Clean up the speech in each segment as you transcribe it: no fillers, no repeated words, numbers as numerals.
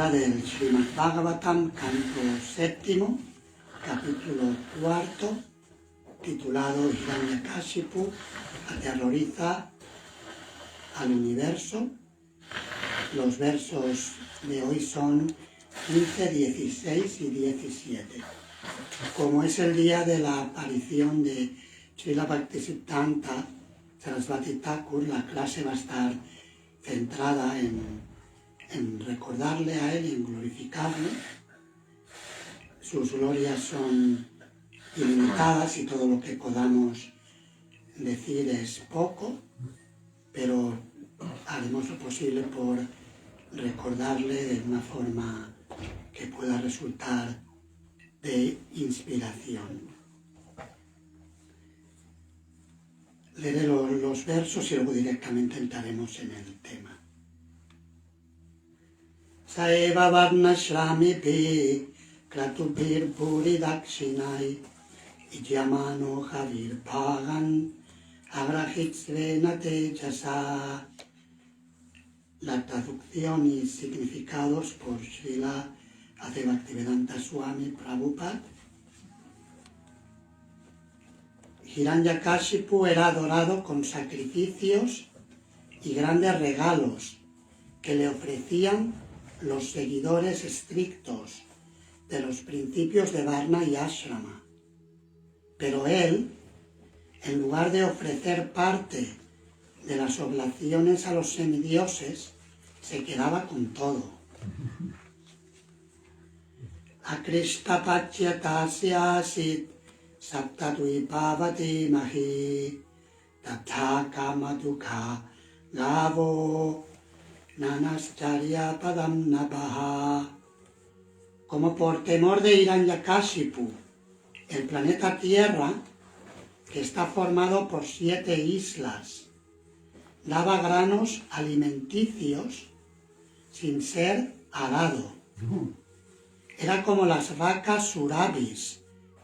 habla del Srimad Bhagavatam, canto séptimo, capítulo cuarto, titulado Hiranyakashipu aterroriza al universo. Los versos de hoy son 15, 16 y 17. Como es el día de la aparición de Srila Bhaktisiddhanta Sarasvati Thakur, la clase va a estar centrada en recordarle a él y en glorificarle. Sus glorias son ilimitadas y todo lo que podamos decir es poco, pero haremos lo posible por recordarle de una forma que pueda resultar de inspiración. Leeré los versos y luego directamente entraremos en el tema. Saeva varna shrami pi kratubir puri dakshinai ijamano javir pagan agrahitsrena tejasa. La traducción y significados por Srila Bhaktivedanta Swami Prabhupada. Hiranyakashipu era adorado con sacrificios y grandes regalos que le ofrecían los seguidores estrictos de los principios de Varna y Ashrama. Pero él, en lugar de ofrecer parte de las oblaciones a los semidioses, se quedaba con todo. Akrishtapatyata asit saptadvipavati mahi tatha kamadukha gavo nanascharya padam nabaha. Como por temor de Hiranyakashipu, el planeta Tierra, que está formado por 7 islas, daba granos alimenticios sin ser arado. Era como las vacas surabis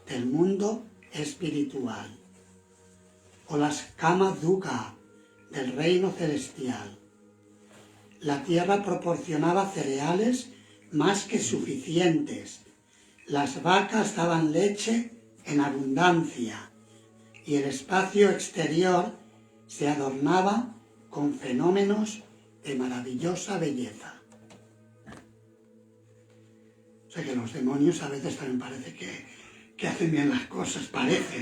del mundo espiritual, o las kamaduka del reino celestial. La tierra proporcionaba cereales más que suficientes, las vacas daban leche en abundancia y el espacio exterior se adornaba con fenómenos de maravillosa belleza. O sea que los demonios a veces también parece que hacen bien las cosas, parece.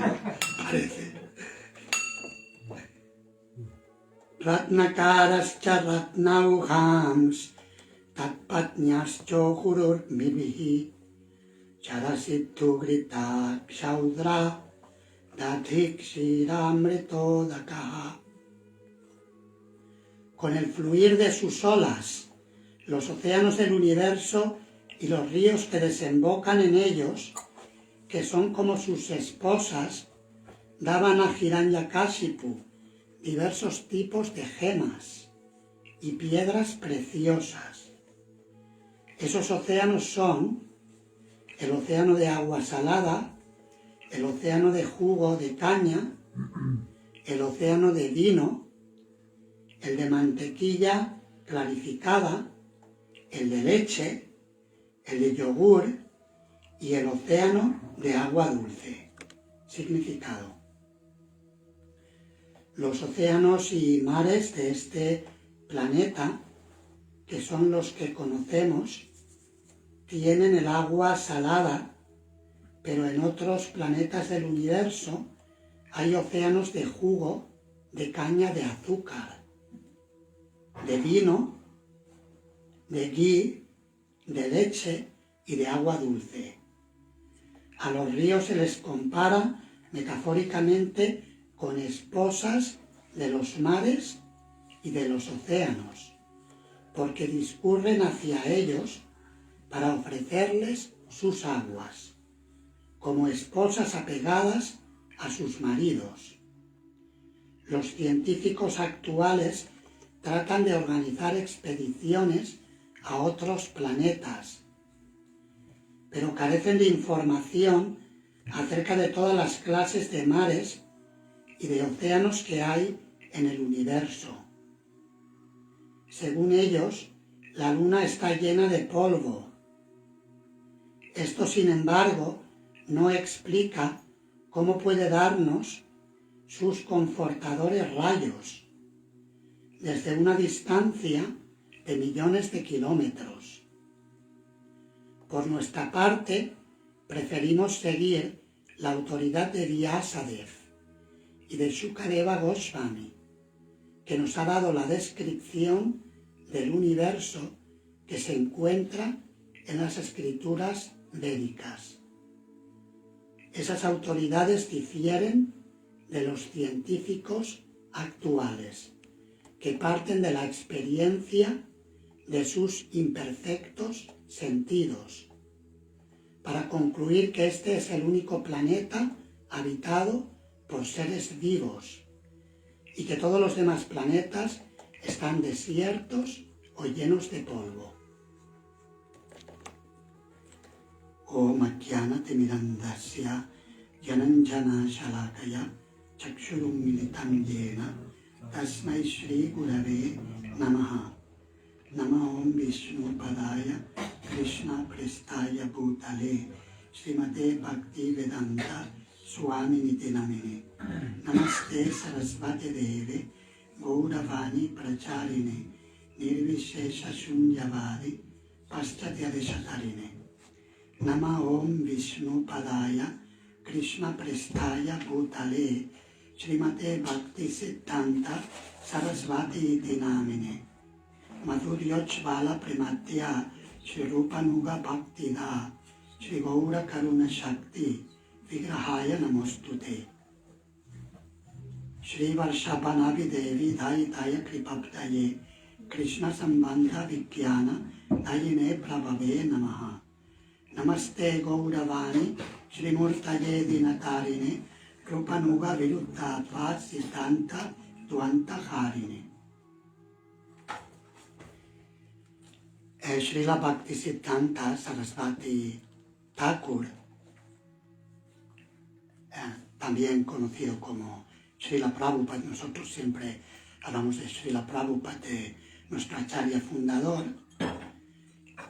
Ratnakarascha ratnauhams tatpatnyascho hurur mibihi charasittu grita kshaudra dadhikshiramrito dakaha. Con el fluir de sus olas, los océanos del universo y los ríos que desembocan en ellos, que son como sus esposas, daban a Hiranyakashipu diversos tipos de gemas y piedras preciosas. Esos océanos son el océano de agua salada, el océano de jugo de caña, el océano de vino, el de mantequilla clarificada, el de leche, el de yogur y el océano de agua dulce. Significado. Los océanos y mares de este planeta, que son los que conocemos, tienen el agua salada, pero en otros planetas del universo hay océanos de jugo de caña de azúcar, de vino, de ghee, de leche y de agua dulce. A los ríos se les compara metafóricamente con esposas de los mares y de los océanos, porque discurren hacia ellos para ofrecerles sus aguas, como esposas apegadas a sus maridos. Los científicos actuales tratan de organizar expediciones a otros planetas, pero carecen de información acerca de todas las clases de mares y de océanos que hay en el universo. Según ellos, La luna está llena de polvo. Esto, sin embargo, no explica cómo puede darnos sus confortadores rayos desde una distancia de millones de kilómetros. Por nuestra parte, preferimos seguir la autoridad de Vyasadeva y de Shukadeva Goswami, que nos ha dado la descripción del universo que se encuentra en las escrituras védicas. Esas autoridades difieren de los científicos actuales, que parten de la experiencia de sus imperfectos sentidos, para concluir que este es el único planeta habitado por seres vivos y que todos los demás planetas están desiertos o llenos de polvo. Om Ajnanati Mirandasya Jananjana Shalakaya Chakshurum Militam Yena Tasmai Shri Gurave Namaha. Nama Om Vishnu Padaya Krishna Prestaya Bhutale Srimate Bhakti Vedanta Swami Niti Namine. Namaste Sarasvati Deve Gauravani Pracharine Nirvishesha Shunyavadi Paschatya Deshatarine. Nama Om Vishnu Padaya Krishna Prestaya Bhutale Srimate Bhakti Siddhanta Sarasvati Iti Namine. Madhuryochvala Prematya Shri Rupa Nuga Bhaktida Shri Gaura Karuna Shakti Vigrahaya Namostute. Shri Varshabhanavi Devi Dayitaya Kripaptaye Krishna Sambandha Vikyana Dayine Prabhave Namaha. Namaste Gauravani Shri Murtaye Dinatarine Rupanuga Viruddhatva Siddhanta Dvanta Harine. Srila Bhaktisiddhanta Sarasvati Thakur, también conocido como Srila Prabhupada, nosotros siempre hablamos de Srila Prabhupada, de nuestro acharya fundador,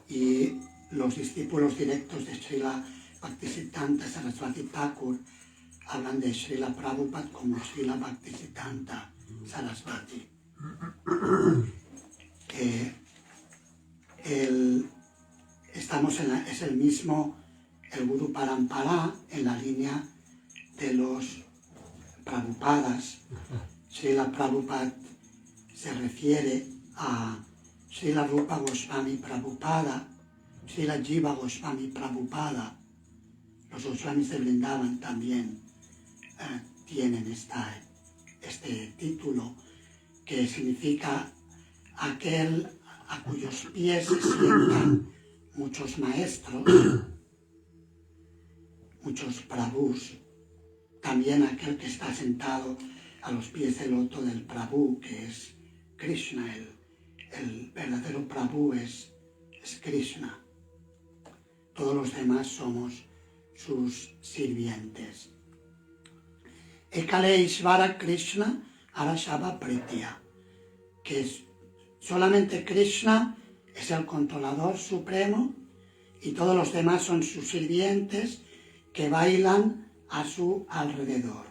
y los discípulos directos de Srila Bhaktisiddhanta Sarasvati Thakur hablan de Srila Prabhupada como Srila Bhaktisiddhanta Sarasvati. Es el mismo, el Guru Parampara, en la línea de los Prabhupadas. Srila Prabhupada se refiere a Srila Rupa Goswami Prabhupada, Srila Jiva Goswami Prabhupada. Los Goswamis de Vrindavan también tienen este título, que significa aquel a cuyos pies se sientan muchos maestros, muchos Prabhus. También aquel que está sentado a los pies del loto del Prabhu, que es Krishna. El verdadero Prabhu es Krishna. Todos los demás somos sus sirvientes. Ekale Ishvara Krishna Arashava Pritya, que es solamente Krishna es el controlador supremo y todos los demás son sus sirvientes que bailan a su alrededor.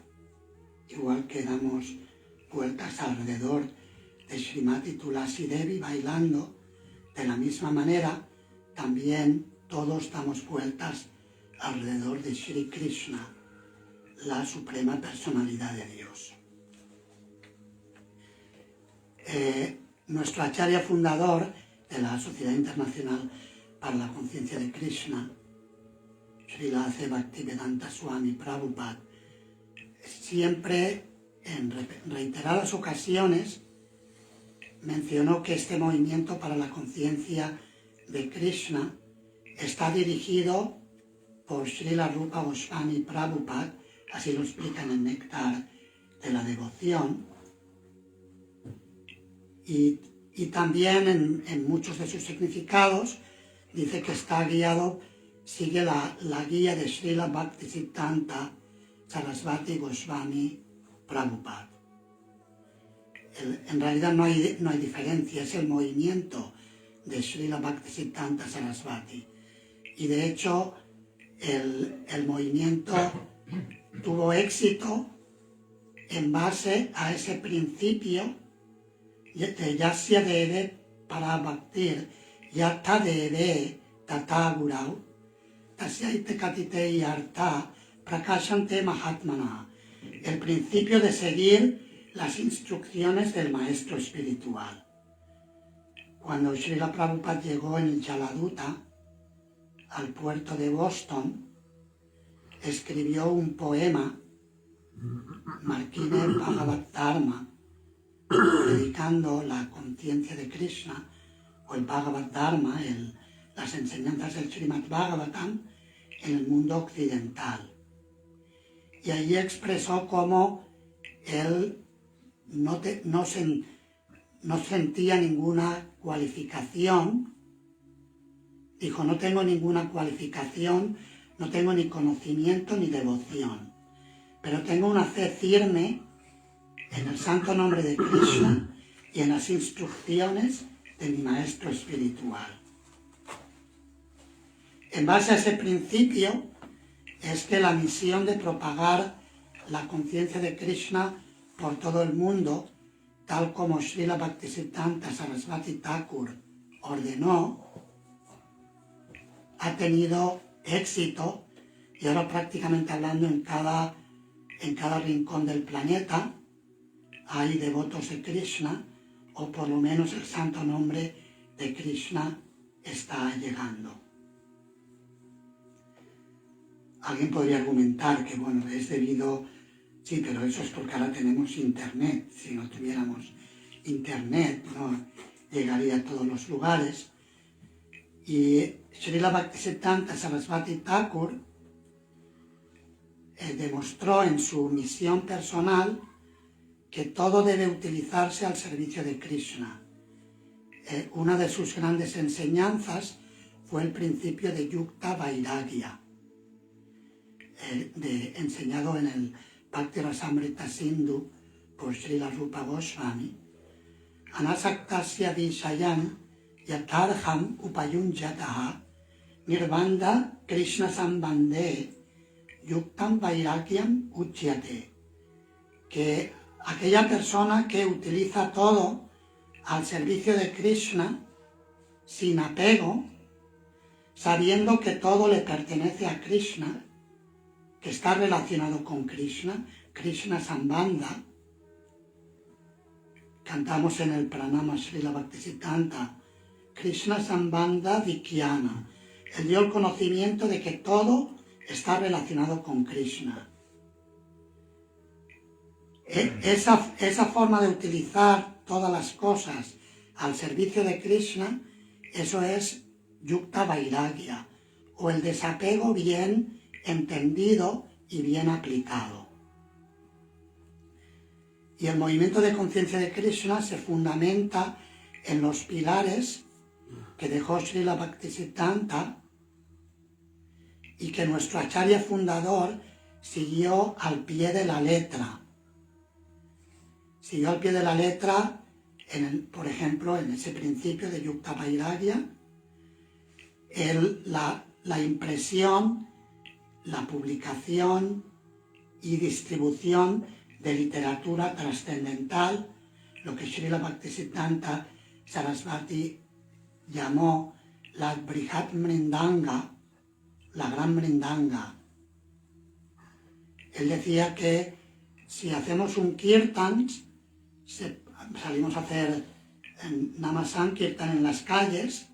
Igual que damos vueltas alrededor de Srimati Tulasi Devi bailando, de la misma manera también todos damos vueltas alrededor de Shri Krishna, la suprema personalidad de Dios. Nuestro acharya fundador de la Sociedad Internacional para la Conciencia de Krishna, Srila A.C. Bhaktivedanta Swami Prabhupada, siempre en reiteradas ocasiones mencionó que este movimiento para la conciencia de Krishna está dirigido por Srila Rupa Goswami Prabhupada, así lo explica en el Néctar de la Devoción, y también en muchos de sus significados dice que está guiado, sigue la guía de Srila Bhaktisiddhanta Sarasvati Goswami Prabhupada. En realidad no hay diferencia, es el movimiento de Srila Bhaktisiddhanta Sarasvati. Y de hecho, el movimiento tuvo éxito en base a ese principio de Yasya Deve para Bhaktir, Yata Deve Tata Gurau, Tasyaite Katite Yarta Prakashante Mahatmana. El principio de seguir las instrucciones del maestro espiritual. Cuando Srila Prabhupada llegó en el Jaladuta al puerto de Boston, escribió un poema, Markine Bhagavad Dharma, predicando la conciencia de Krishna, o el Bhagavad Dharma, las enseñanzas del Srimad Bhagavatam, en el mundo occidental. Y allí expresó cómo él no sentía ninguna cualificación. Dijo, no tengo ninguna cualificación, no tengo ni conocimiento ni devoción, pero tengo una fe firme en el santo nombre de Krishna y en las instrucciones de mi maestro espiritual. En base a ese principio es que la misión de propagar la conciencia de Krishna por todo el mundo, tal como Srila Bhaktisiddhanta Sarasvati Thakur ordenó, ha tenido éxito, y ahora prácticamente hablando en cada rincón del planeta hay devotos de Krishna, o por lo menos el santo nombre de Krishna está llegando. Alguien podría argumentar que, bueno, es debido, sí, pero eso es porque ahora tenemos Internet. Si no tuviéramos Internet, no llegaría a todos los lugares. Y Srila Bhaktisiddhanta Sarasvati Thakur demostró en su misión personal que todo debe utilizarse al servicio de Krishna. Una de sus grandes enseñanzas fue el principio de Yukta Vairagya, enseñado en el Bhakti Rasamrita Sindhu por Srila Rupa Goswami. Anasaktasya Vishayan Yatarham Upayunjataha Nirbanda Krishna Sambandhe Yuktam Vairagyam Uchyate. Que aquella persona que utiliza todo al servicio de Krishna sin apego, sabiendo que todo le pertenece a Krishna, que está relacionado con Krishna, Krishna Sambandha. Cantamos en el Pranama Srila Bhaktisiddhanta, Krishna Sambandha Vikyana. Él dio el conocimiento de que todo está relacionado con Krishna. Esa forma de utilizar todas las cosas al servicio de Krishna, eso es Yukta Vairagya, o el desapego bien entendido y bien aplicado. Y el movimiento de conciencia de Krishna se fundamenta en los pilares que dejó Srila Bhaktisiddhanta y que nuestro acharya fundador siguió al pie de la letra. Siguió al pie de la letra, por ejemplo, en ese principio de Yukta Vairagya, la impresión, la publicación y distribución de literatura trascendental, lo que Srila Bhaktisiddhanta Sarasvati llamó la Brihat Mrindanga, la gran Mrindanga. Él decía que si hacemos un kirtan, salimos a hacer Namasankirtan en las calles,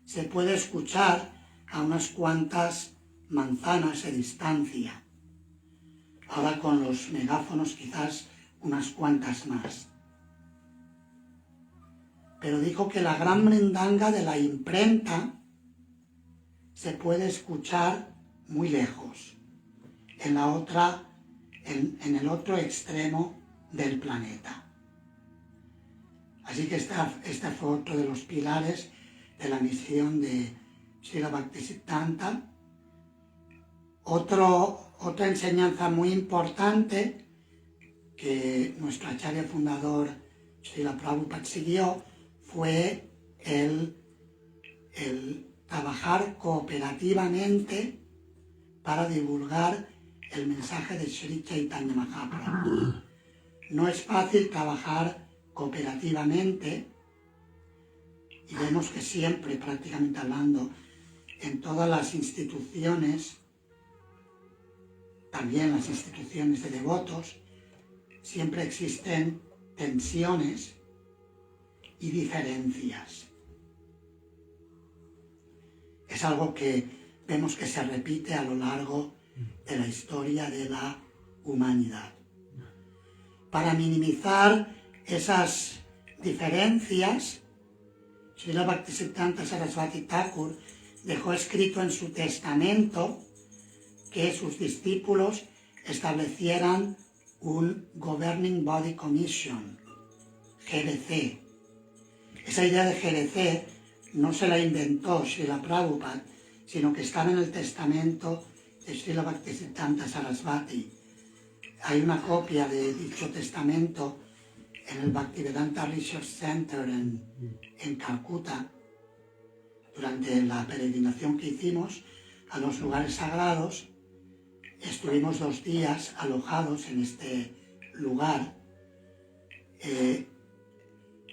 se puede escuchar a unas cuantas manzanas de distancia. Ahora con los megáfonos quizás unas cuantas más. Pero dijo que la gran mrindanga de la imprenta se puede escuchar muy lejos, en el otro extremo del planeta. Así que este fue otro de los pilares de la misión de Srila Bhaktisiddhanta. Otra enseñanza muy importante que nuestro acharya fundador Srila Prabhupada siguió fue el el trabajar cooperativamente para divulgar el mensaje de Sri Chaitanya Mahaprabhu. No es fácil trabajar cooperativamente y vemos que siempre, prácticamente hablando, en todas las instituciones, también las instituciones de devotos, siempre existen tensiones y diferencias. Es algo que vemos que se repite a lo largo de la historia de la humanidad. Para minimizar esas diferencias, Srila Bhaktisiddhanta Sarasvati Thakur dejó escrito en su testamento que sus discípulos establecieran un Governing Body Commission, GBC. Esa idea de GBC no se la inventó Srila Prabhupada, sino que estaba en el testamento de Srila Bhaktisiddhanta Sarasvati. Hay una copia de dicho testamento en el Bhaktivedanta Research Center en Calcuta. Durante la peregrinación que hicimos a los lugares sagrados, estuvimos 2 días alojados en este lugar,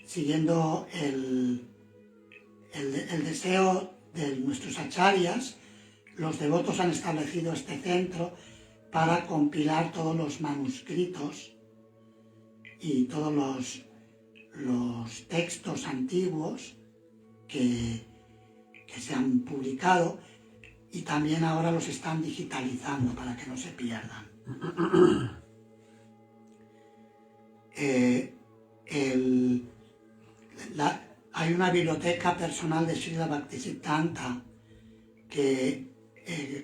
siguiendo el deseo de nuestros acharyas. Los devotos han establecido este centro para compilar todos los manuscritos y todos los textos antiguos que se han publicado, y también ahora los están digitalizando para que no se pierdan. Hay una biblioteca personal de Srila Bhaktisiddhanta que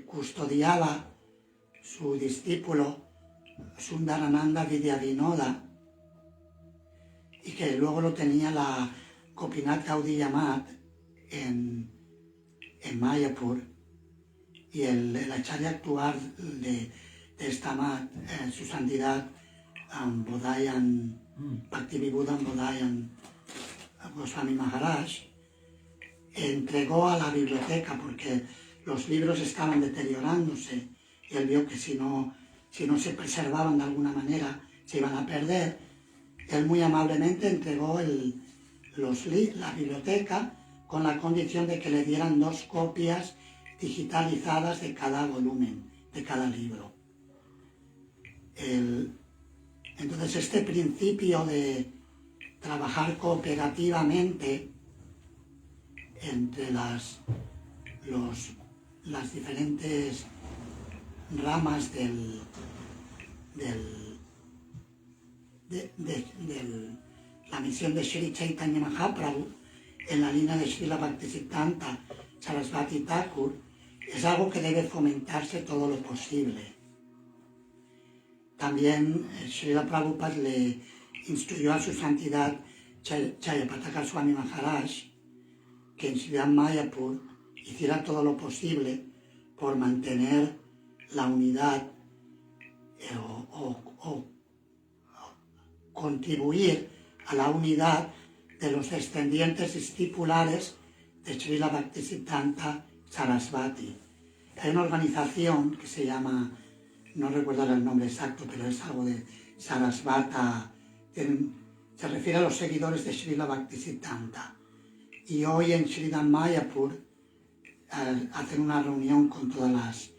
custodiaba su discípulo Sundarananda Vidyavinoda, y que luego lo tenía la Gopinath Gaudiya Math en Mayapur, y el acharya actual de esta Math, su santidad Bodhayan, Bhaktivinoda Bodhayan Goswami Maharaj, entregó a la biblioteca porque los libros estaban deteriorándose y él vio que si no se preservaban de alguna manera se iban a perder. Él muy amablemente entregó la biblioteca con la condición de que le dieran 2 copias digitalizadas de cada volumen, de cada libro. Entonces este principio de trabajar cooperativamente entre las diferentes ramas de la misión de Sri Chaitanya Mahaprabhu en la línea de Srila Bhaktisiddhanta Sarasvati Thakur es algo que debe fomentarse todo lo posible. También Srila Prabhupada le instruyó a su santidad Jayapataka Swami Maharaj que en Ciudad Mayapur hiciera todo lo posible por mantener la unidad o contribuir a la unidad de los descendientes discipulares de Srila Bhaktisiddhanta Sarasvati. Hay una organización que se llama, no recuerdo el nombre exacto, pero es algo de Sarasvata, se refiere a los seguidores de Srila Bhaktisiddhanta. Y hoy en Sridham Mayapur hacen una reunión con todas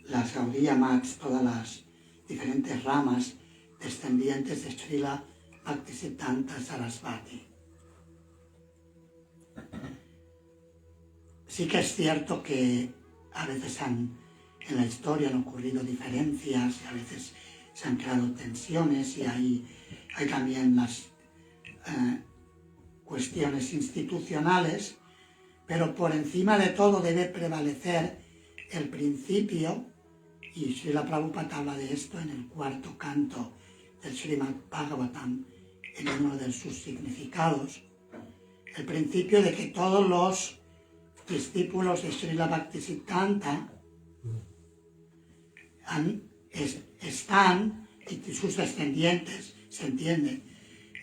las Gaudiya Maths, todas las diferentes ramas descendientes de Srila Bhaktisiddhanta Sarasvati. Sí que es cierto que a veces en la historia han ocurrido diferencias y a veces se han creado tensiones, y hay también las cuestiones institucionales, pero por encima de todo debe prevalecer el principio, y Srila Prabhupada habla de esto en el 4º canto del Srimad Bhagavatam, en uno de sus significados, el principio de que todos los discípulos de Srila Bhaktisiddhanta están, y sus descendientes, se entiende,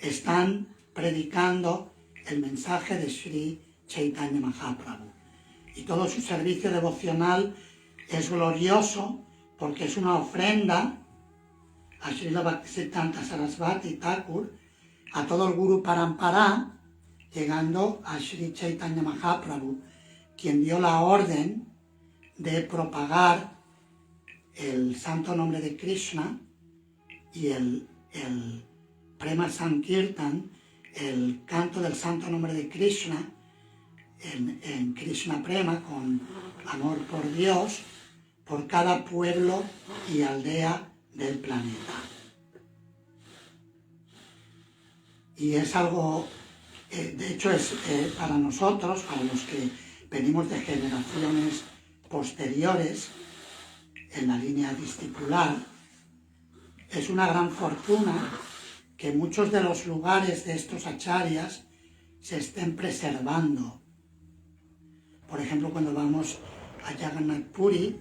están predicando el mensaje de Sri Chaitanya Mahaprabhu. Y todo su servicio devocional es glorioso porque es una ofrenda a Srila Bhaktisiddhanta Sarasvati Thakur, a todo el Guru Parampara, llegando a Sri Chaitanya Mahaprabhu, quien dio la orden de propagar el santo nombre de Krishna y el Prema Sankirtan, el canto del santo nombre de Krishna, en Krishna Prema, con amor por Dios, por cada pueblo y aldea del planeta. Y es algo, de hecho es para nosotros, para los que venimos de generaciones posteriores en la línea discipular, es una gran fortuna que muchos de los lugares de estos acharyas se estén preservando. Por ejemplo, cuando vamos a Jagannath Puri,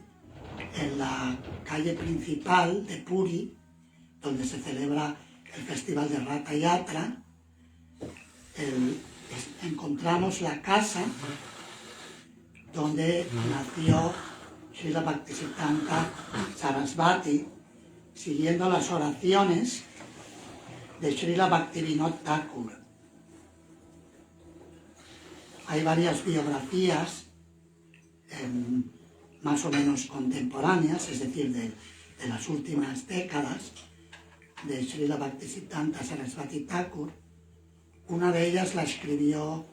en la calle principal de Puri, donde se celebra el festival de Ratha Yatra, encontramos la casa donde nació Srila Bhaktisiddhanta Sarasvati, siguiendo las oraciones de Srila Bhaktivinoda Thakur. Hay varias biografías más o menos contemporáneas, es decir, de las últimas décadas, de Srila Bhaktisiddhanta Sarasvati Thakur. Una de ellas la escribió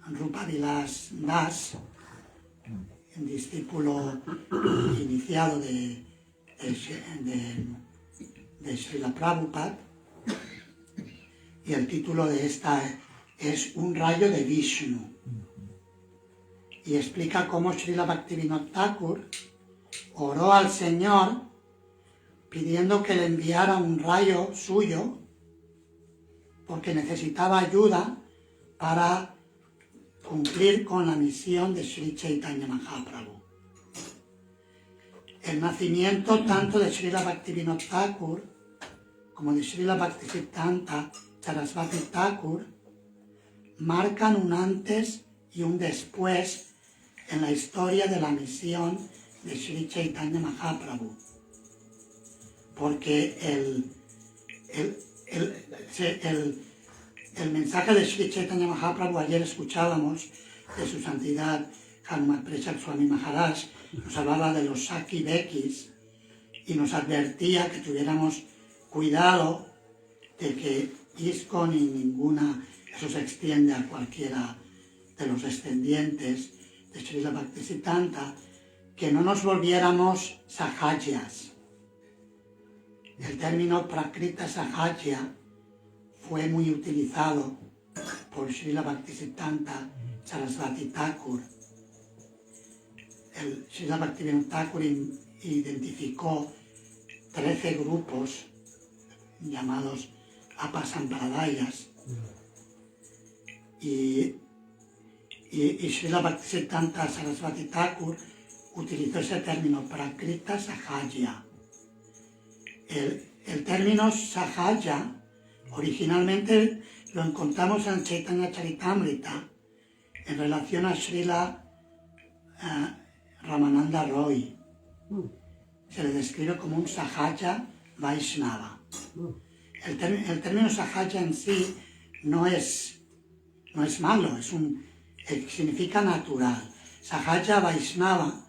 Rupa Vilas Das, un discípulo iniciado de Srila Prabhupada, y el título de esta es Un rayo de Vishnu, y explica cómo Srila Bhaktivinoda Thakur oró al Señor pidiendo que le enviara un rayo suyo porque necesitaba ayuda para cumplir con la misión de Sri Chaitanya Mahaprabhu. El nacimiento tanto de Srila Bhaktivinoda Thakur como de Srila Bhaktisiddhanta Sarasvati Thakur marcan un antes y un después en la historia de la misión de Sri Chaitanya Mahaprabhu, porque el mensaje de Sri Chaitanya Mahaprabhu, ayer escuchábamos de su santidad Hanumat Prasad Swami Maharaj, nos hablaba de los Saki Bekis y nos advertía que tuviéramos cuidado de que ISKCON y ninguna, eso se extiende a cualquiera de los descendientes de Srila Bhaktisiddhanta, que no nos volviéramos sahajas. El término Prakrita Sahaja fue muy utilizado por Srila Bhaktisiddhanta Sarasvati Thakur. El Srila Bhaktivinoda Thakur identificó 13 grupos llamados Apasampradayas y Srila Bhaktisiddhanta Sarasvati Thakur utilizó ese término Prakrita Sahaja. El término Sahaja originalmente lo encontramos en Chaitanya Charitamrita en relación a Srila Ramananda Roy. Se le describe como un Sahaja Vaishnava. El término Sahaja en sí no es malo, significa natural. Sahaja Vaishnava,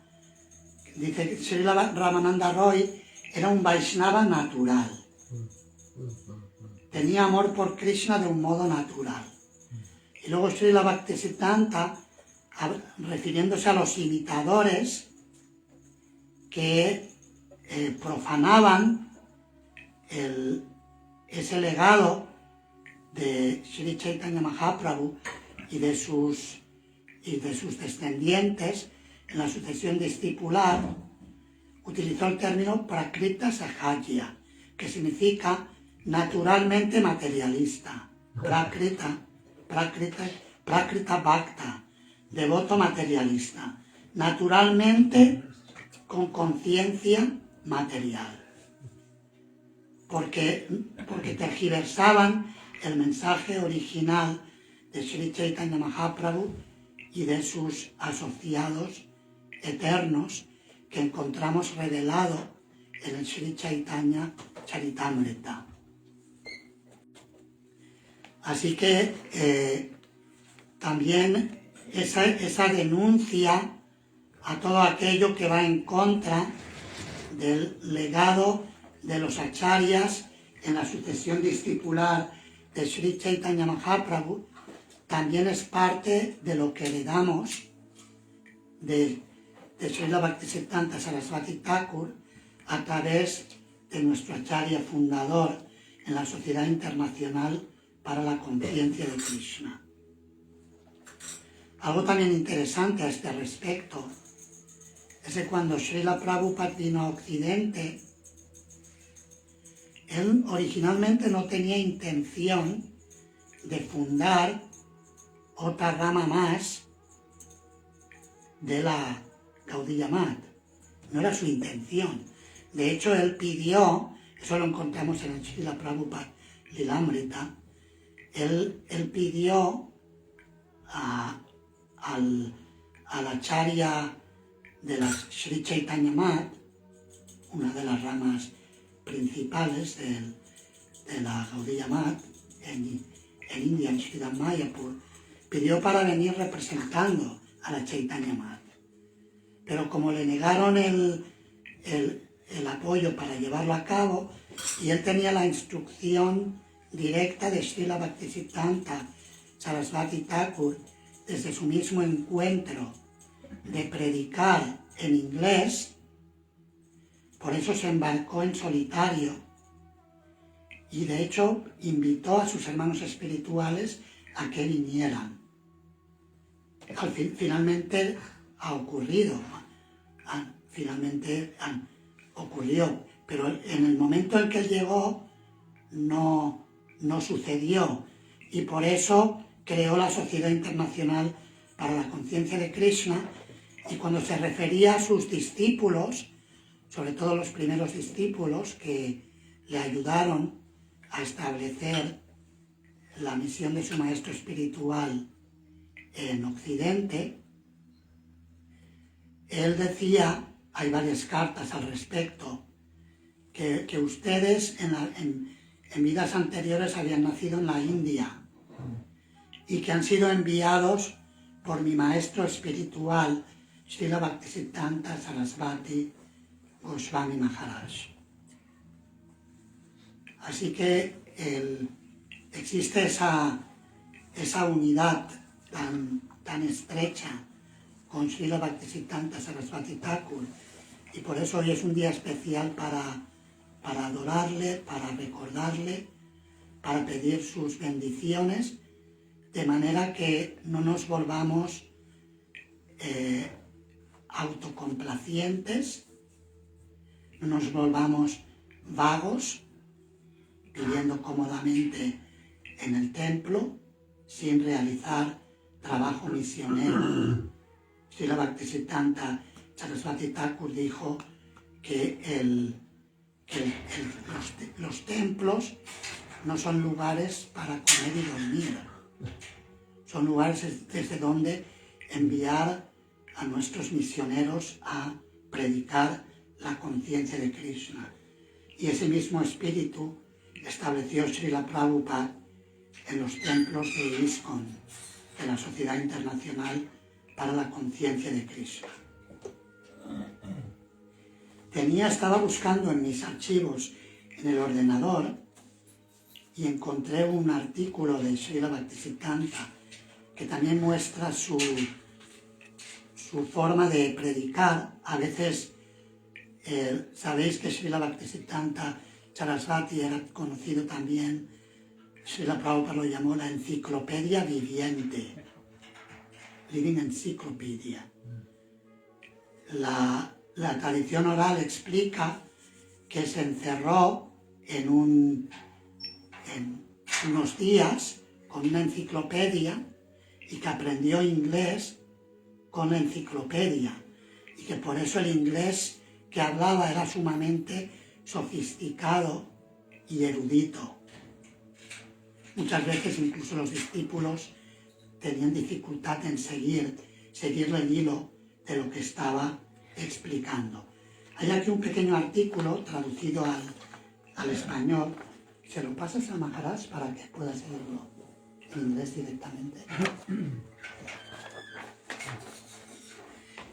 dice que Srila Ramananda Roy era un Vaishnava natural. Tenía amor por Krishna de un modo natural. Y luego Srila Bhaktisiddhanta, refiriéndose a los imitadores que profanaban ese legado de Sri Chaitanya Mahaprabhu y de sus descendientes en la sucesión discipular, utilizó el término Prakrita Sahaja, que significa naturalmente materialista. Prakrita Bhakta, devoto materialista, naturalmente con conciencia material. Porque tergiversaban el mensaje original de Sri Chaitanya Mahaprabhu y de sus asociados eternos que encontramos revelado en el Sri Chaitanya Charitamrita. Así que también esa denuncia a todo aquello que va en contra del legado de los acharyas en la sucesión discipular de Sri Chaitanya Mahaprabhu también es parte de lo que heredamos de Srila Bhaktisiddhanta Saraswati Thakur a través de nuestro acharya fundador en la Sociedad Internacional para la Conciencia de Krishna. Algo también interesante a este respecto es que cuando Srila Prabhupada vino a Occidente, él originalmente no tenía intención de fundar otra rama más de la Gaudiya Math. No era su intención. De hecho, él pidió, eso lo encontramos en el Srila Prabhupada Lilamrita, él pidió al acharya de la Sri Chaitanya Math, una de las ramas principales de la Gaudiya Math en India, en Sridham Mayapur, pidió para venir representando a la Chaitanya Math. Pero como le negaron el apoyo para llevarlo a cabo, y él tenía la instrucción directa de Srila Bhaktisiddhanta Saraswati Thakur desde su mismo encuentro de predicar en inglés, por eso se embarcó en solitario y de hecho invitó a sus hermanos espirituales a que vinieran. Finalmente ha ocurrido, ocurrió, pero en el momento en que él llegó no sucedió y por eso creó la Sociedad Internacional para la Conciencia de Krishna y cuando se refería a sus discípulos, sobre todo los primeros discípulos que le ayudaron a establecer la misión de su maestro espiritual en Occidente, él decía, hay varias cartas al respecto, que ustedes en vidas anteriores habían nacido en la India y que han sido enviados por mi maestro espiritual, Srila Bhaktisiddhanta Saraswati Goswami Maharaj. Así que existe esa unidad tan estrecha con Srila Bhaktisiddhanta Saraswati Thakur y por eso hoy es un día especial para adorarle, para recordarle, para pedir sus bendiciones, de manera que no nos volvamos autocomplacientes, no nos volvamos vagos, viviendo cómodamente en el templo, sin realizar trabajo misionero. Srila Bhaktisiddhanta Saraswati Thakur dijo que los templos no son lugares para comer y dormir, son lugares desde donde enviar a nuestros misioneros a predicar la conciencia de Krishna. Y ese mismo espíritu estableció Srila Prabhupada en los templos de ISKCON, de la Sociedad Internacional para la Conciencia de Krishna. Estaba buscando en mis archivos en el ordenador y encontré un artículo de Srila Bhaktisiddhanta que también muestra su forma de predicar. A veces sabéis que Srila Bhaktisiddhanta Saraswati era conocido también, Srila Prabhupada lo llamó la enciclopedia viviente, Living Encyclopedia. La tradición oral explica que se encerró en unos días con una enciclopedia y que aprendió inglés con la enciclopedia y que por eso el inglés que hablaba era sumamente sofisticado y erudito. Muchas veces incluso los discípulos tenían dificultad en seguir seguirle el hilo de lo que estaba explicando. Hay aquí un pequeño artículo traducido al español. Se lo pasas a Maharaj para que pueda seguirlo en inglés directamente.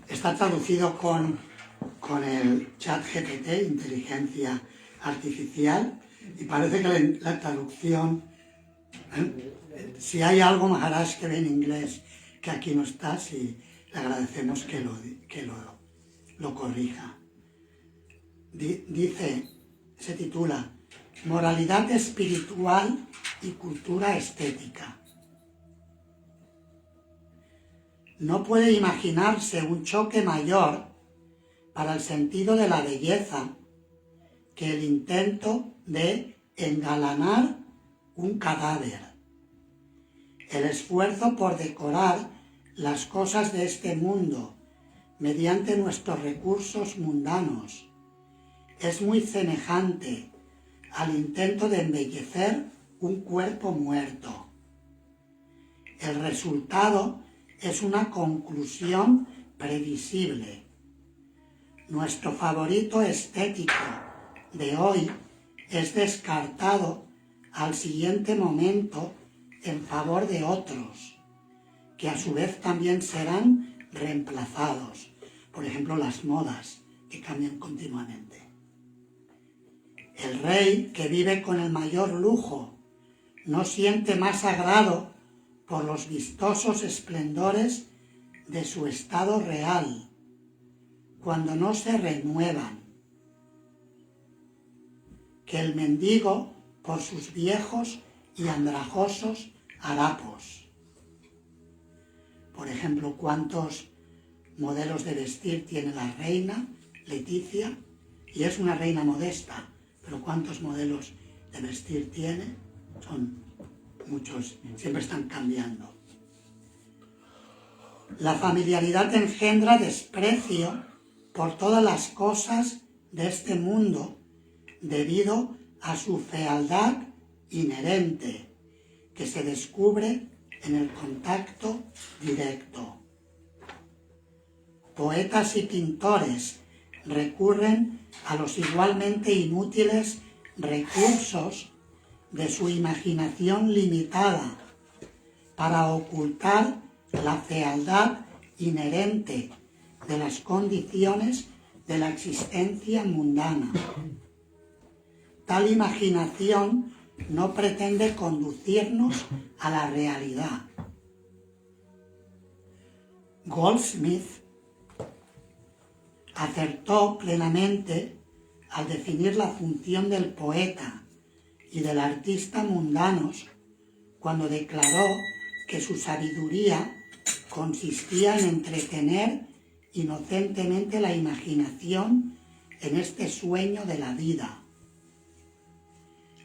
Está traducido con el chat GPT, inteligencia artificial, y parece que la traducción, si hay algo Maharaj que ve en inglés que aquí no está, sí, le agradecemos que lo corrija. Dice, se titula Moralidad espiritual y cultura estética. No puede imaginarse un choque mayor para el sentido de la belleza que el intento de engalanar un cadáver. El esfuerzo por decorar las cosas de este mundo mediante nuestros recursos mundanos es muy semejante al intento de embellecer un cuerpo muerto. El resultado es una conclusión previsible. Nuestro favorito estético de hoy es descartado al siguiente momento en favor de otros, que a su vez también serán reemplazados. Por ejemplo, las modas, que cambian continuamente. El rey, que vive con el mayor lujo, no siente más agrado por los vistosos esplendores de su estado real, cuando no se renuevan, que el mendigo por sus viejos y andrajosos harapos. Por ejemplo, ¿cuántos modelos de vestir tiene la reina Leticia? Y es una reina modesta, pero ¿cuántos modelos de vestir tiene? Son muchos, siempre están cambiando. La familiaridad engendra desprecio por todas las cosas de este mundo debido a su fealdad inherente, que se descubre en el contacto directo. Poetas y pintores recurren a los igualmente inútiles recursos de su imaginación limitada para ocultar la fealdad inherente de las condiciones de la existencia mundana. Tal imaginación no pretende conducirnos a la realidad. Goldsmith acertó plenamente al definir la función del poeta y del artista mundanos cuando declaró que su sabiduría consistía en entretener inocentemente la imaginación en este sueño de la vida.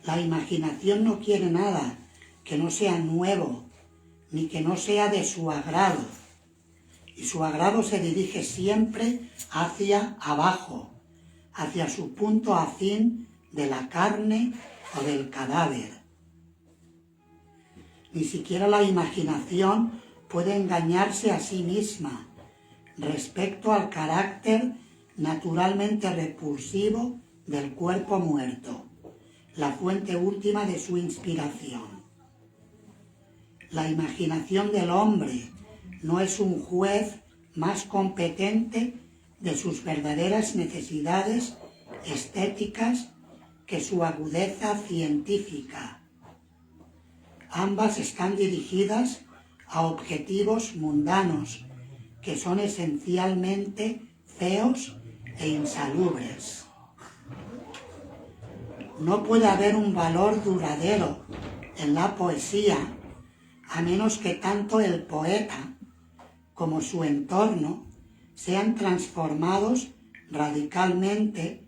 La imaginación no quiere nada que no sea nuevo, ni que no sea de su agrado, y su agrado se dirige siempre hacia abajo, hacia su punto afín de la carne o del cadáver. Ni siquiera la imaginación puede engañarse a sí misma respecto al carácter naturalmente repulsivo del cuerpo muerto, la fuente última de su inspiración. La imaginación del hombre no es un juez más competente de sus verdaderas necesidades estéticas que su agudeza científica. Ambas están dirigidas a objetivos mundanos que son esencialmente feos e insalubres. No puede haber un valor duradero en la poesía a menos que tanto el poeta como su entorno sean transformados radicalmente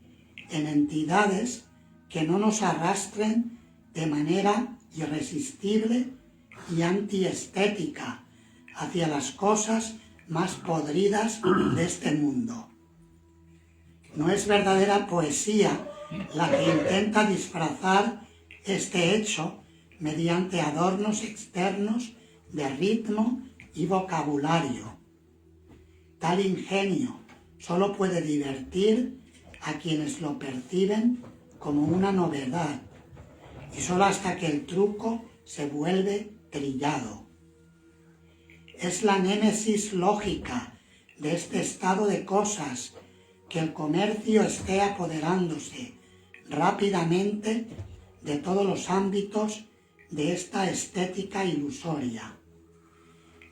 en entidades que no nos arrastren de manera irresistible y antiestética hacia las cosas más podridas de este mundo. No es verdadera poesía la que intenta disfrazar este hecho mediante adornos externos de ritmo y vocabulario. Tal ingenio solo puede divertir a quienes lo perciben como una novedad, y solo hasta que el truco se vuelve trillado. Es la némesis lógica de este estado de cosas que el comercio esté apoderándose rápidamente de todos los ámbitos de esta estética ilusoria.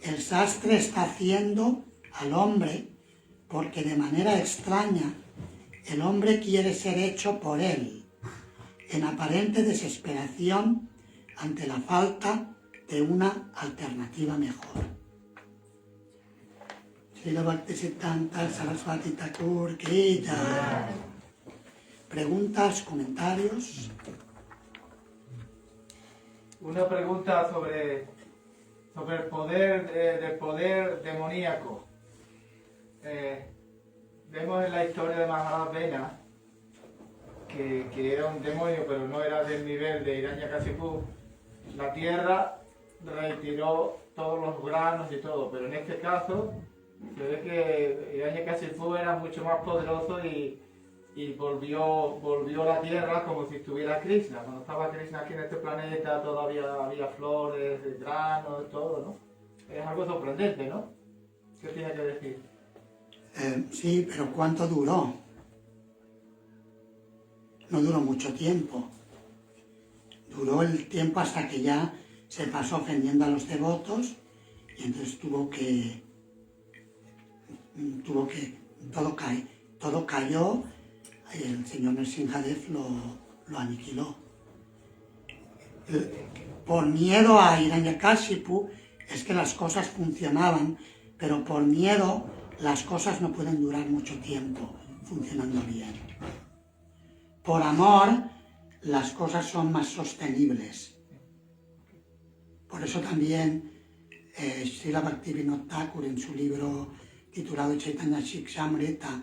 El sastre está haciendo al hombre porque de manera extraña el hombre quiere ser hecho por él, en aparente desesperación ante la falta de una alternativa mejor. Srila Bhaktisiddhanta Saraswati Thakur Ki Jai. ¿Preguntas, comentarios? Una pregunta sobre el poder demoníaco. Vemos en la historia de Maharaj Vena que era un demonio, pero no era del nivel de Hiranyakasipu. La tierra retiró todos los granos y todo, pero en este caso se ve que Hiranyakasipu era mucho más poderoso y volvió la tierra como si estuviera Krishna. Cuando estaba Krishna aquí en este planeta todavía había flores, granos, todo, ¿no? Es algo sorprendente, ¿no? ¿Qué tiene que decir? Sí, pero ¿cuánto duró? No duró mucho tiempo. Duró el tiempo hasta que ya se pasó ofendiendo a los devotos y entonces todo cayó y el señor Nrsimhadev lo aniquiló. Por miedo a Hiranyakashipu es que las cosas funcionaban, pero por miedo las cosas no pueden durar mucho tiempo funcionando bien. Por amor, las cosas son más sostenibles. Por eso también Srila Bhaktivinoda Thakur en su libro titulado Chaitanya Shikshamrita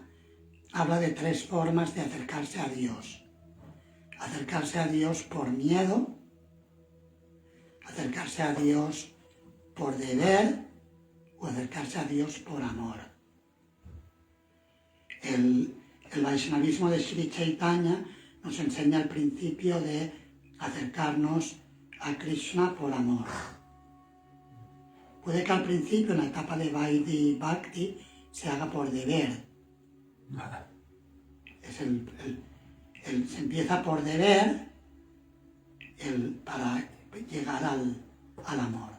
habla de 3 formas de acercarse a Dios. Acercarse a Dios por miedo, acercarse a Dios por deber o acercarse a Dios por amor. El Vaishnavismo de Sri Chaitanya nos enseña el principio de acercarnos a Krishna por amor. Puede que al principio, en la etapa de Vaidhi Bhakti, se haga por deber. Se empieza por deber para llegar al amor.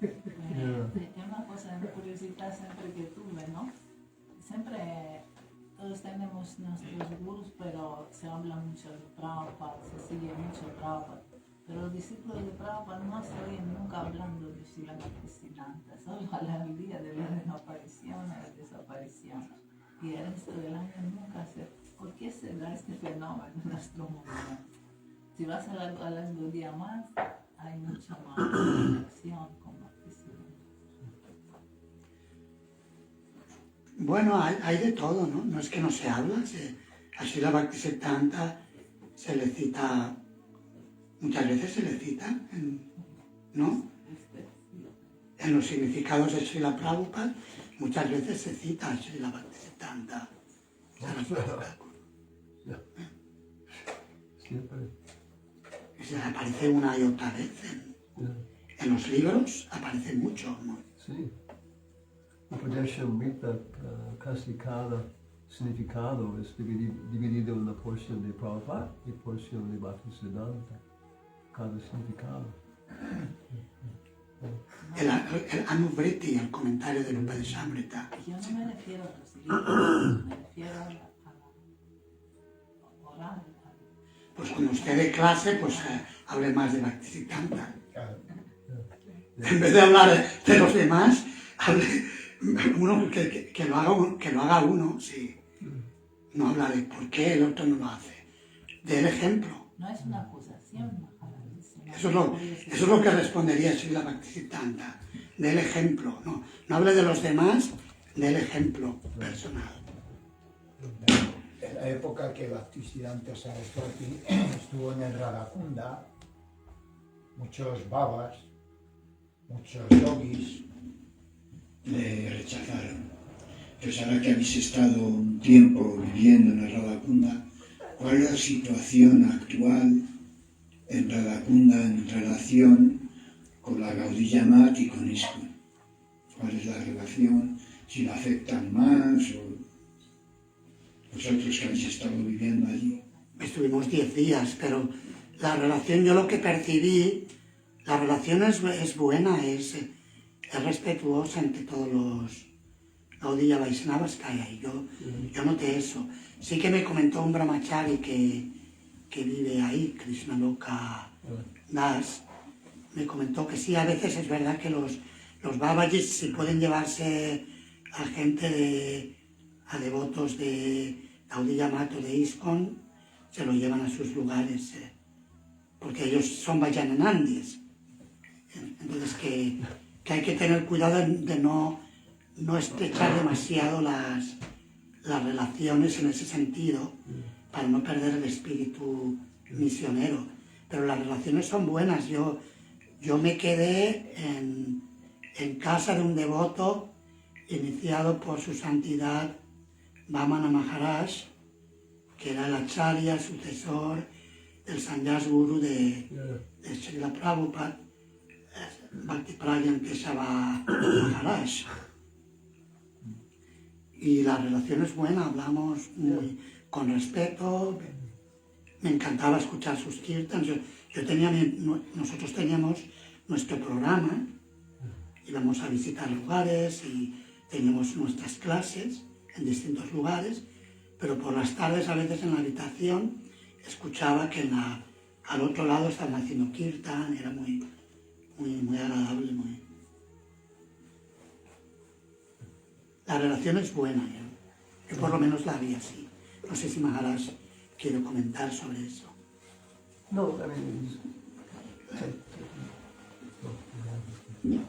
Es una cosa de curiosidad siempre que tuve, ¿no? Siempre todos tenemos nuestros gurus, pero se habla mucho de Prabhupada, se sigue mucho Prabhupada. Pero los discípulos de Prabhupada no se oyen nunca hablando de Srila Bhaktisiddhanta, solo al día de la aparición y la desaparición. Y el resto del año nunca se... ¿Por qué se da este fenómeno en nuestro movimiento? Si vas a largo día más, hay mucha más conexión con Bhaktisiddhanta. Bueno, hay de todo, ¿no? No es que no se habla, a Srila Bhaktisiddhanta se le cita, muchas veces se le cita, ¿no? En los significados de Srila Prabhupada, muchas veces se cita a Srila Bhaktisiddhanta. Y se aparece una y otra vez. En los libros aparece mucho, ¿no? Sí. Upadeshamrita casi cada significado es dividido en la porción de Prabhupada y porción de Bhaktisiddhanta. Cada significado. El Anuvriti, el comentario del Upadeshamrita. Yo no me refiero a los libros, me refiero a la oral. Pues cuando usted dé clase, pues hable más de Bhaktisiddhanta. En vez de hablar de los demás, hable uno que lo haga uno, sí. No habla de por qué el otro no lo hace. Dé el ejemplo. No es una acusación, Eso es lo que respondería Srila Bhaktisiddhanta. Dé el ejemplo. No hable de los demás, dé el ejemplo personal. en la época que Bhaktisiddhanta Saraswati estuvo en el Radhakunda, muchos babas, muchos yogis le rechazaron. Pues ahora que habéis estado un tiempo viviendo en el Radhakunda, ¿cuál es la situación actual en Radhakunda en relación con la Gaudiya Math y con ISKCON? ¿Cuál es la relación? ¿Si la afectan más o vosotros que habéis estado viviendo allí? Estuvimos 10 días, pero la relación, yo lo que percibí, la relación es buena, es respetuosa entre todos los Gaudiya Vaishnavas que hay ahí. Yo noté eso. Sí que me comentó un brahmachari que vive ahí, Krishnaloka Das, me comentó que sí, a veces es verdad que los Babajis, si pueden llevarse a gente a devotos de Gaudiya Math o de ISKCON, se lo llevan a sus lugares, porque ellos son Vajananandis. Entonces que hay que tener cuidado de no estrechar demasiado las relaciones en ese sentido, para no perder el espíritu misionero. Pero las relaciones son buenas. Yo me quedé en casa de un devoto iniciado por su santidad Vamana Maharaj, que era el acharya, sucesor del Sannyas Guru de Srila Prabhupada, Bhaktipragyan Keshava Maharaj. Y la relación es buena, hablamos con respeto, me encantaba escuchar sus kirtans. Nosotros teníamos nuestro programa, íbamos a visitar lugares y teníamos nuestras clases en distintos lugares, pero por las tardes a veces en la habitación escuchaba que al otro lado estaban haciendo kirtan, era muy agradable. La relación es buena, yo por lo menos la vi así. No sé si Maharaj quiere comentar sobre eso. No, I mean,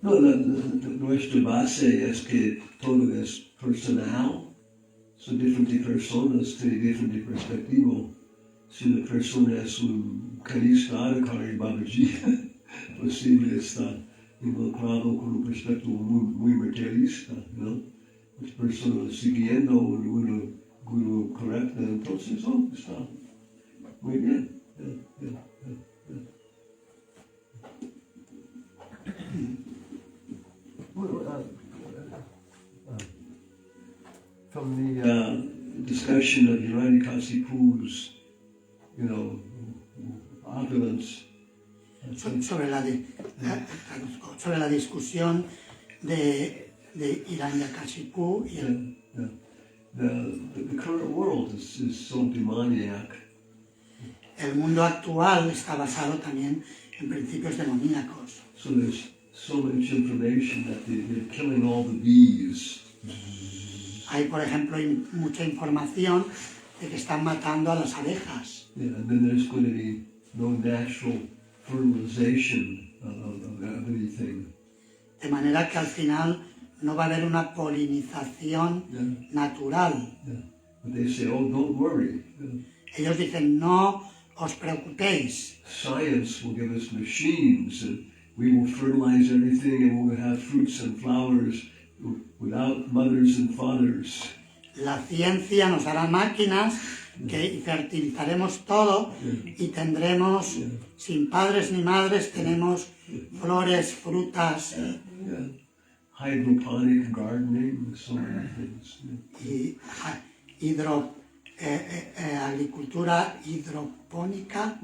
no, nuestra base es que todo es personal. Son diferentes personas, tienen diferente perspectiva. Si una persona es un Kanishka Adhikari Babaji, posible está involucrado con un perspectiva muy materialista, ¿no? Las personas siguiendo un guru correcto, entonces está muy bien. From the discussion of Hiranyakasipu's, opulence. Sobre la discusión de Hiranyakashipu y The current world is so demoniac. El mundo actual está basado también en principios demoníacos. So there's so much information that they're killing all the bees. Hay, por ejemplo, mucha información de que están matando a las abejas. Yeah, and then there's going to be no natural fertilization of everything. De manera que al final no va a haber una polinización natural. Yeah. But they say, oh, don't worry. Ellos dicen, no os preocupéis. Science will give us machines and we will fertilize everything and we'll have fruits and flowers without mothers and fathers. La ciencia nos dará máquinas que fertilizaremos todo y tendremos, sin padres ni madres, tenemos flores, frutas. Hydroponic gardening, so many things. Y agricultura hidropónica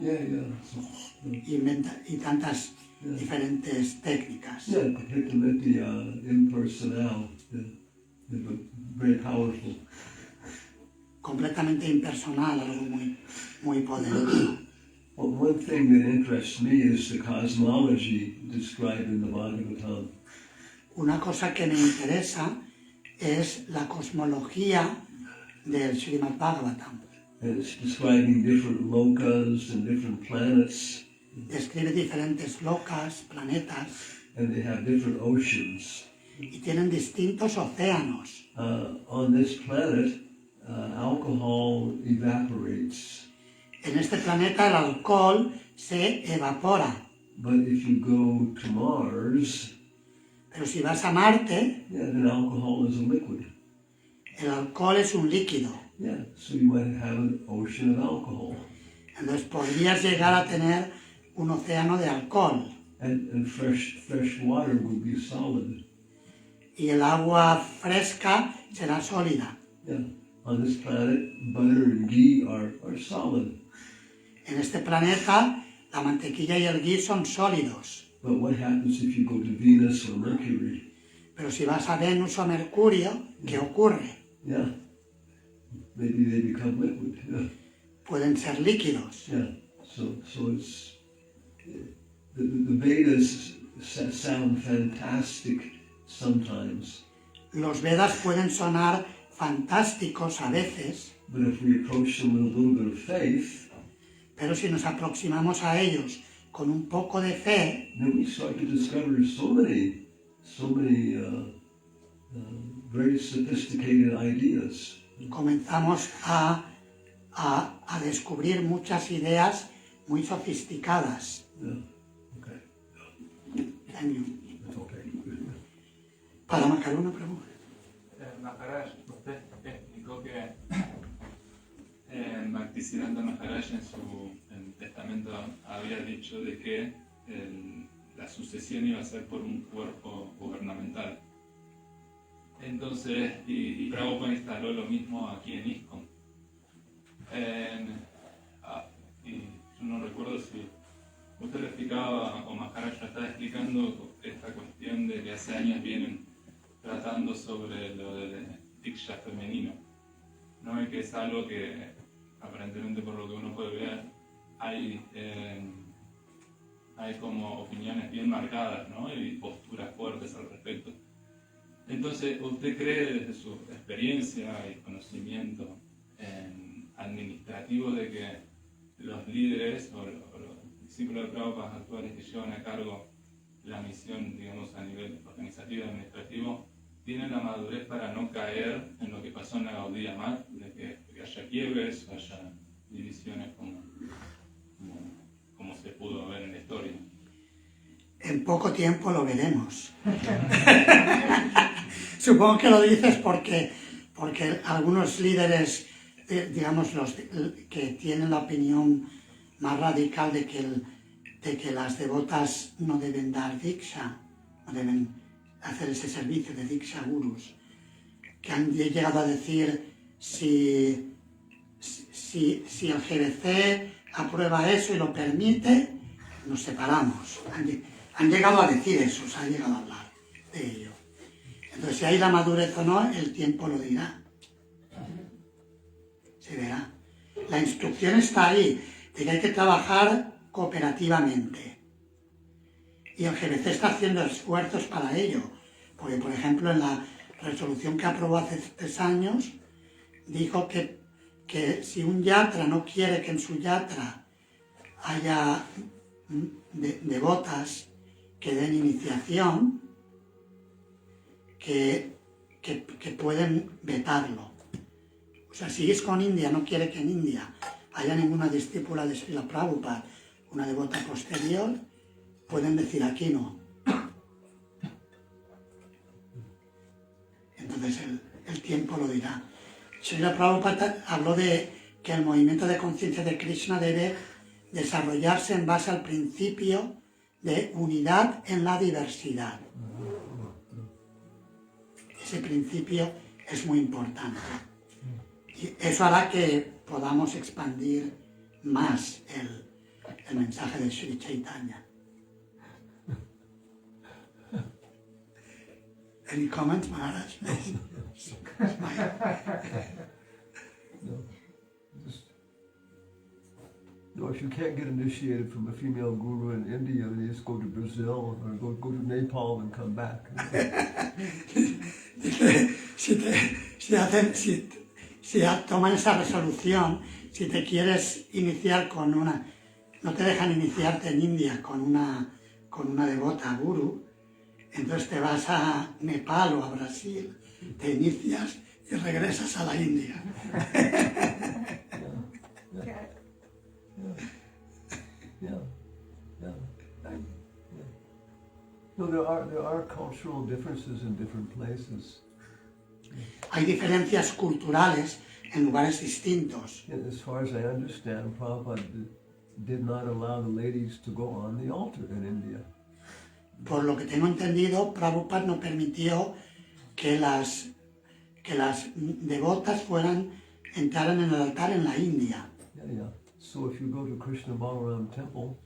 y tantas diferentes técnicas. Yeah, particularly impersonal, very powerful. Completamente impersonal, algo muy poderoso. Well, one thing that interests me is the cosmology described in the Bhagavatam. Una cosa que me interesa es la cosmología del Srimad Bhagavatam. And it's describing different lokas and different planets. Describe diferentes lokas, planetas. And they have different oceans. y tienen distintos océanos. On this planet, alcohol evaporates. En este planeta el alcohol se evapora, But if you go to Mars, pero si vas a Marte, yeah, then alcohol is a liquid. el alcohol es un líquido. Yeah, so you might have an ocean of alcohol. Entonces podrías llegar a tener un océano de alcohol. And fresh water would be solid. Y el agua fresca será sólida. Yeah. On this planet, butter and ghee are solid. En este planeta, la mantequilla y el ghee son sólidos. But what happens if you go to Venus or Mercury? Pero si vas a Venus o Mercurio, ¿qué ocurre? Yeah. Maybe they become liquid. Yeah. Pueden ser líquidos. Yeah. So it's the Vedas sound fantastic sometimes. Los Vedas pueden sonar fantásticos a veces, But if we approach them with a little bit of faith, pero si nos aproximamos a ellos con un poco de fe, then we start to discover so many very sophisticated ideas. comenzamos a descubrir muchas ideas muy sofisticadas. Yeah. Okay. Thank you. That's okay. Para Macaron una pregunta. Maharaj, usted explicó que Bhaktisiddhanta Maharaj en su testamento había dicho de que la sucesión iba a ser por un cuerpo gubernamental. Entonces, y Prabhupada instaló lo mismo aquí en ISKCON. Y yo no recuerdo si usted le explicaba o Maharaj estaba explicando esta cuestión de que hace años vienen tratando sobre lo del diksha femenino, ¿no? Y que es algo que aparentemente por lo que uno puede ver hay como opiniones bien marcadas, ¿no? Y posturas fuertes al respecto. Entonces, ¿usted cree desde su experiencia y conocimiento administrativo de que los líderes o los discípulos de Prabhupada actuales que llevan a cargo la misión, digamos, a nivel organizativo y administrativo, tienen la madurez para no caer en lo que pasó en la Gaudiya Math, de que haya quiebres, haya divisiones como se pudo ver en la historia? En poco tiempo lo veremos. Supongo que lo dices porque algunos líderes, digamos, los que tienen la opinión más radical de que las devotas no deben dar diksha, no deben hacer ese servicio de diksha gurus, que han llegado a decir si el GBC aprueba eso y lo permite, nos separamos. Han llegado a decir eso, se han llegado a hablar de ello. Entonces, si hay la madurez o no, el tiempo lo dirá. Se verá. La instrucción está ahí, de que hay que trabajar cooperativamente. Y el GBC está haciendo esfuerzos para ello. Porque, por ejemplo, en la resolución que aprobó hace 3 años, dijo que si un yatra no quiere que en su yatra haya devotas que den iniciación, que pueden vetarlo. O sea, si ISKCON India no quiere que en India haya ninguna discípula de Srila Prabhupada, una devota posterior, pueden decir aquí no. Entonces el tiempo lo dirá. Srila Prabhupada habló de que el movimiento de conciencia de Krishna debe desarrollarse en base al principio de unidad en la diversidad. Ese principio es muy importante. Y eso hará que podamos expandir más el mensaje de Sri Chaitanya. Any comments, Maharaj? No, if you can't get initiated from a female guru in India, you just go to Brazil or go to Nepal and come back. Si toman esa resolución, si te quieres iniciar con una... No te dejan iniciarte en India con una devota guru, Entonces te vas a Nepal o a Brasil, te inicias y regresas a la India. No, there are cultural differences in different places. Hay diferencias culturales en lugares distintos. As far as I understand, Prabhupada did not allow the ladies to go on the altar in India. Por lo que tengo entendido, Prabhupada no permitió que las devotas entraran en el altar en la India. Yeah. So if you go to Krishna Balaram temple,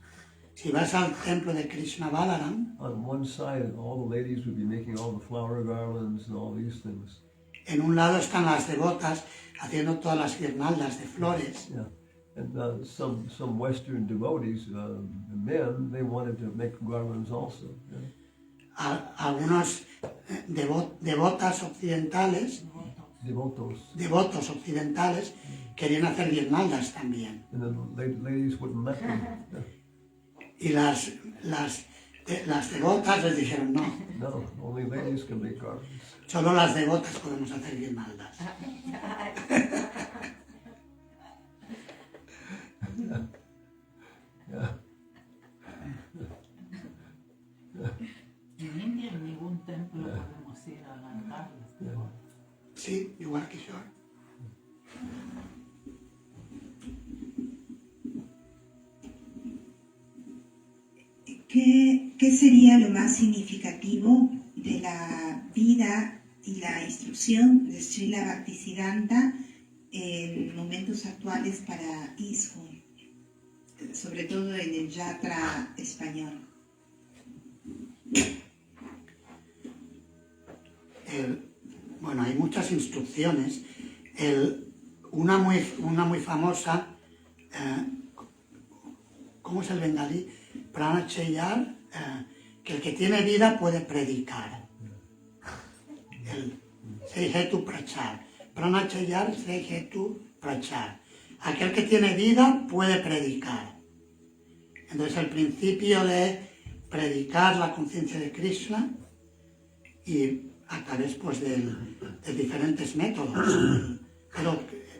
Si vas al templo de Krishna Balaram, on one side all the ladies would be making all the flower garlands and all these things. en un lado están las devotas haciendo todas las guirnaldas de flores. Yeah. And some Western devotees, men, they wanted to make garlands also. Yeah. Algunos devotas occidentales, devotos occidentales, querían hacer guirnaldas también. And the ladies wouldn't let them. Yeah. Y las devotas les dijeron no. No, only ladies can make garlands. Solo las devotas podemos hacer guirnaldas. Yeah. En India en ningún templo podemos ir al altar. Sí, igual que yo. ¿Qué sería lo más significativo de la vida y la instrucción de Srila Bhaktisiddhanta en momentos actuales para ISKCON, sobre todo en el yatra español? Bueno, hay muchas instrucciones. Una muy famosa, ¿cómo es el bengalí? Pranachayar, que el que tiene vida puede predicar. El Seihetu Prachar. Pranachayar, Seihetu Prachar. Aquel que tiene vida puede predicar. Entonces el principio de predicar la conciencia de Krishna y a través pues, de diferentes métodos. Pero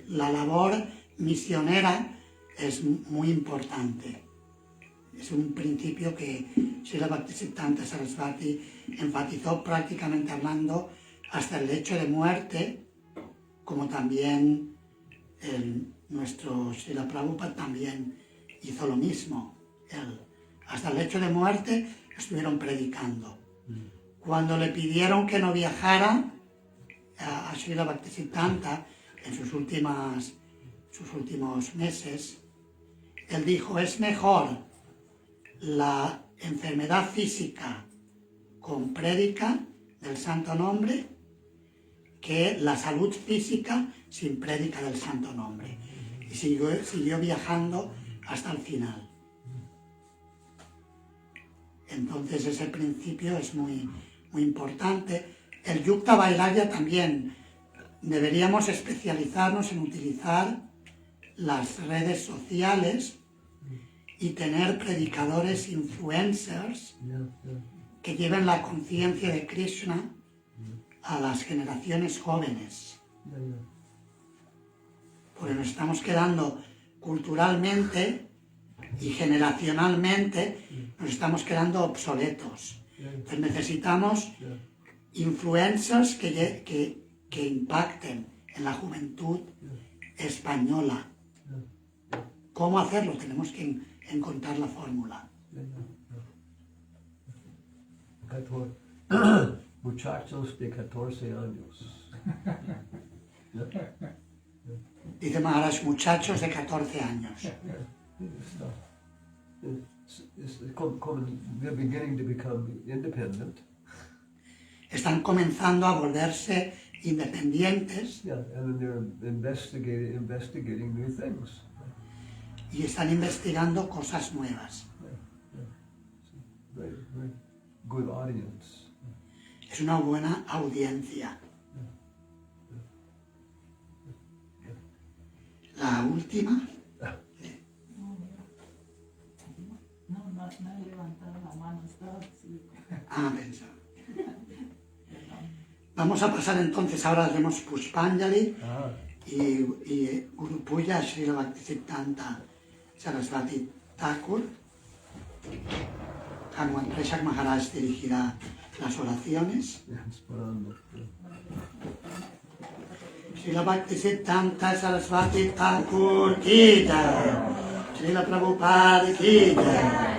la labor misionera es muy importante. Es un principio que Srila Bhaktisiddhanta Sarasvati enfatizó prácticamente hablando hasta el lecho de muerte, como también nuestro Srila Prabhupada también hizo lo mismo. Hasta el lecho de muerte estuvieron predicando. Cuando le pidieron que no viajara a Srila Bhaktisiddhanta en sus últimos meses, él dijo, es mejor la enfermedad física con prédica del santo nombre que la salud física sin prédica del santo nombre. Y siguió viajando hasta el final. Entonces ese principio es muy importante. El Yukta Vairagya también. Deberíamos especializarnos en utilizar las redes sociales y tener predicadores influencers que lleven la conciencia de Krishna a las generaciones jóvenes. Porque nos estamos quedando culturalmente y generacionalmente, nos estamos quedando obsoletos. Entonces necesitamos influencers que impacten en la juventud española. ¿Cómo hacerlo? Tenemos que encontrar la fórmula. Muchachos de 14 años. Dice Maharaj, muchachos de 14 años. They're beginning to become independent. Están comenzando a volverse independientes. Yeah, and then they're investigating new things. Y están investigando cosas nuevas. Very, very good audience. Es una buena audiencia. La última. No he levantado la mano, estaba así. Pensaba. Vamos a pasar entonces, ahora haremos Pushpanjali y Guru Puja Srila Bhaktisiddhanta Sarasvati Thakur. Hanuman Prashak Maharaj dirigirá las oraciones. Srila Bhaktisiddhanta Sarasvati Thakur ki jai. Srila Prabhupada ki jai.